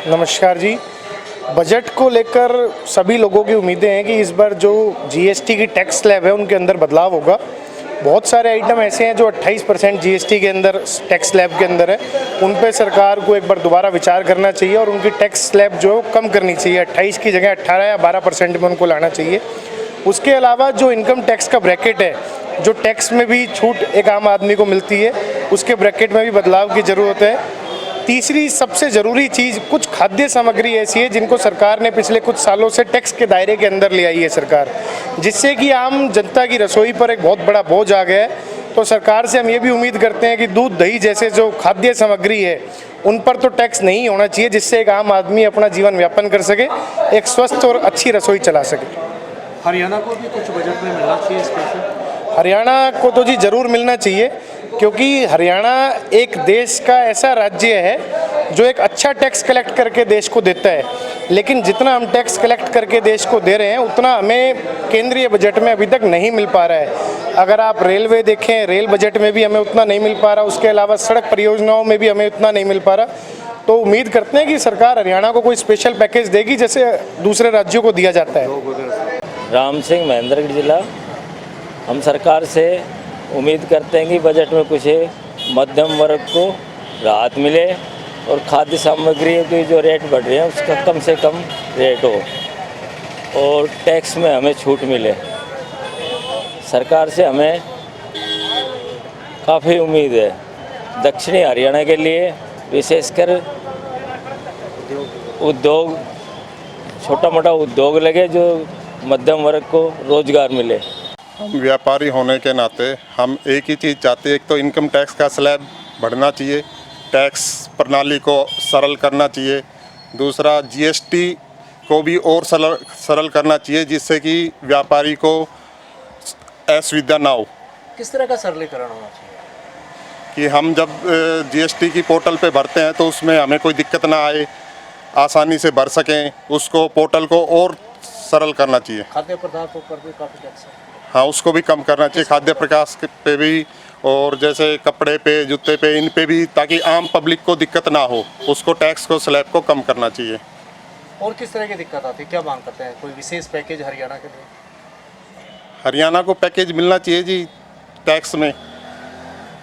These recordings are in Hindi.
नमस्कार जी। बजट को लेकर सभी लोगों की उम्मीदें हैं कि इस बार जो जीएसटी की टैक्स स्लैब है उनके अंदर बदलाव होगा। बहुत सारे आइटम ऐसे हैं जो 28% जीएसटी के अंदर टैक्स स्लैब के अंदर है, उन पे सरकार को एक बार दोबारा विचार करना चाहिए और उनकी टैक्स स्लैब जो कम करनी चाहिए। 28 की जगह 18 या 12% में उनको लाना चाहिए। उसके अलावा जो इनकम टैक्स का ब्रैकेट है, जो टैक्स में भी छूट एक आम आदमी को मिलती है, उसके ब्रैकेट में भी बदलाव की ज़रूरत है। तीसरी सबसे ज़रूरी चीज़, कुछ खाद्य सामग्री ऐसी है जिनको सरकार ने पिछले कुछ सालों से टैक्स के दायरे के अंदर ले आई है सरकार, जिससे कि आम जनता की रसोई पर एक बहुत बड़ा बोझ आ गया है। तो सरकार से हम ये भी उम्मीद करते हैं कि दूध दही जैसे जो खाद्य सामग्री है उन पर तो टैक्स नहीं होना चाहिए, जिससे एक आम आदमी अपना जीवन यापन कर सके, एक स्वस्थ और अच्छी रसोई चला सके। हरियाणा को भी कुछ बजट में मिलना चाहिए स्पेशल। हरियाणा को तो जी ज़रूर मिलना चाहिए, क्योंकि हरियाणा एक देश का ऐसा राज्य है जो एक अच्छा टैक्स कलेक्ट करके देश को देता है। लेकिन जितना हम टैक्स कलेक्ट करके देश को दे रहे हैं उतना हमें केंद्रीय बजट में अभी तक नहीं मिल पा रहा है। अगर आप रेलवे देखें, रेल बजट में भी हमें उतना नहीं मिल पा रहा, उसके अलावा सड़क परियोजनाओं में भी हमें उतना नहीं मिल पा रहा। तो उम्मीद करते हैं कि सरकार हरियाणा को कोई स्पेशल पैकेज देगी जैसे दूसरे राज्यों को दिया जाता है। राम सिंह, महेंद्रगढ़ जिला। हम सरकार से उम्मीद करते हैं कि बजट में कुछ मध्यम वर्ग को राहत मिले और खाद्य सामग्री के जो रेट बढ़ रहे हैं उसका कम से कम रेट हो और टैक्स में हमें छूट मिले। सरकार से हमें काफ़ी उम्मीद है। दक्षिणी हरियाणा के लिए विशेषकर उद्योग, छोटा मोटा उद्योग लगे जो मध्यम वर्ग को रोजगार मिले। हम व्यापारी होने के नाते हम एक ही चीज़ चाहते हैं, एक तो इनकम टैक्स का स्लैब बढ़ना चाहिए, टैक्स प्रणाली को सरल करना चाहिए। दूसरा, जीएसटी को भी और सरल करना चाहिए, जिससे कि व्यापारी को असुविधा ना हो। किस तरह का सरलीकरण होना चाहिए? कि हम जब जीएसटी की पोर्टल पे भरते हैं तो उसमें हमें कोई दिक्कत ना आए, आसानी से भर सकें, उसको पोर्टल को और सरल करना चाहिए। खाद्य पदार्थों पर भी काफ़ी टैक्स है। हाँ, उसको भी कम करना चाहिए, खाद्य प्रकाश पे भी, और जैसे कपड़े पे, जूते पे, इन पे भी, ताकि आम पब्लिक को दिक्कत ना हो, उसको टैक्स को स्लैब को कम करना चाहिए। और किस तरह की दिक्कत आती है, क्या मांग करते हैं? कोई विशेष पैकेज हरियाणा के लिए? हरियाणा को पैकेज मिलना चाहिए जी टैक्स में,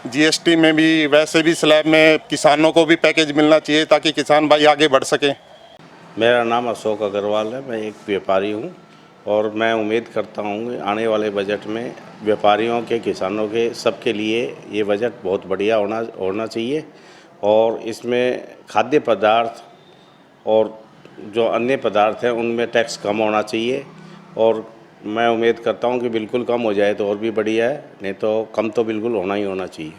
जीएसटी में भी, वैसे भी स्लैब में किसानों को भी पैकेज मिलना चाहिए ताकि किसान भाई आगे बढ़ सकें। मेरा नाम अशोक अग्रवाल है, मैं एक व्यापारी हूँ और मैं उम्मीद करता हूँ कि आने वाले बजट में व्यापारियों के, किसानों के, सबके लिए ये बजट बहुत बढ़िया होना चाहिए और इसमें खाद्य पदार्थ और जो अन्य पदार्थ हैं उनमें टैक्स कम होना चाहिए और मैं उम्मीद करता हूँ कि बिल्कुल कम हो जाए तो और भी बढ़िया है, नहीं तो कम तो बिल्कुल होना ही होना चाहिए।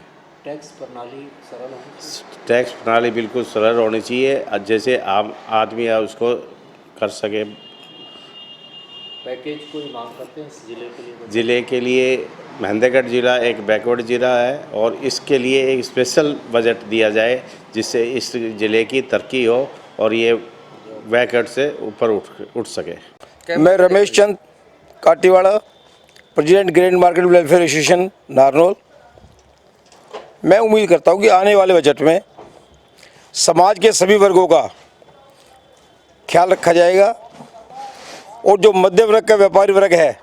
टैक्स प्रणाली सरल होनी चाहिए। टैक्स प्रणाली बिल्कुल सरल होनी चाहिए, जैसे आम आदमी उसको कर सके। पैकेज कोई मांग करते हैं इस जिले के लिए? ज़िले के लिए महेंद्रगढ़ ज़िला एक बैकवर्ड ज़िला है और इसके लिए एक स्पेशल बजट दिया जाए जिससे इस ज़िले की तरक्की हो और ये बैकवर्ड से ऊपर उठ सके। मैं Ramesh Chand Katiwada, president grand market welfare association Narnaul. मैं उम्मीद करता हूँ कि आने वाले बजट में समाज के सभी वर्गों का ख्याल रखा जाएगा और जो मध्यम वर्ग का व्यापारी वर्ग है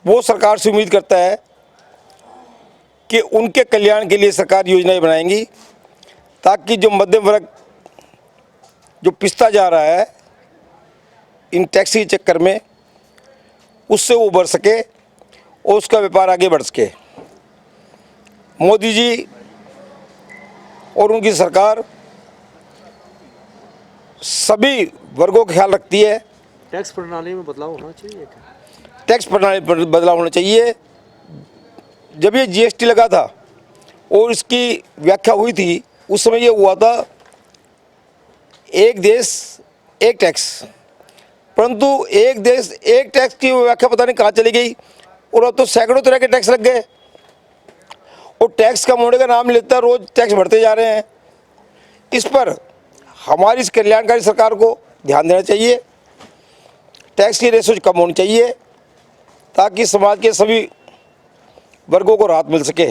वो सरकार से उम्मीद करता है कि उनके कल्याण के लिए सरकार योजनाएं बनाएंगी ताकि जो मध्यम वर्ग जो पिसता जा रहा है इन टैक्स के चक्कर में, उससे वो बढ़ सके और उसका व्यापार आगे बढ़ सके। मोदी जी और उनकी सरकार सभी वर्गों का ख्याल रखती है। टैक्स प्रणाली में बदलाव होना चाहिए क्या? टैक्स प्रणाली पर बदलाव होना चाहिए। जब ये जीएसटी लगा था और इसकी व्याख्या हुई थी, उस समय ये हुआ था एक देश एक टैक्स, परंतु एक देश एक टैक्स की व्याख्या पता नहीं कहाँ चली गई और अब तो सैकड़ों तरह के टैक्स लग गए और टैक्स कम होने का नाम लेता रोज टैक्स बढ़ते जा रहे हैं। इस पर हमारी इस कल्याणकारी सरकार को ध्यान देना चाहिए, टैक्स की रेशो कम होनी चाहिए ताकि समाज के सभी वर्गों को राहत मिल सके।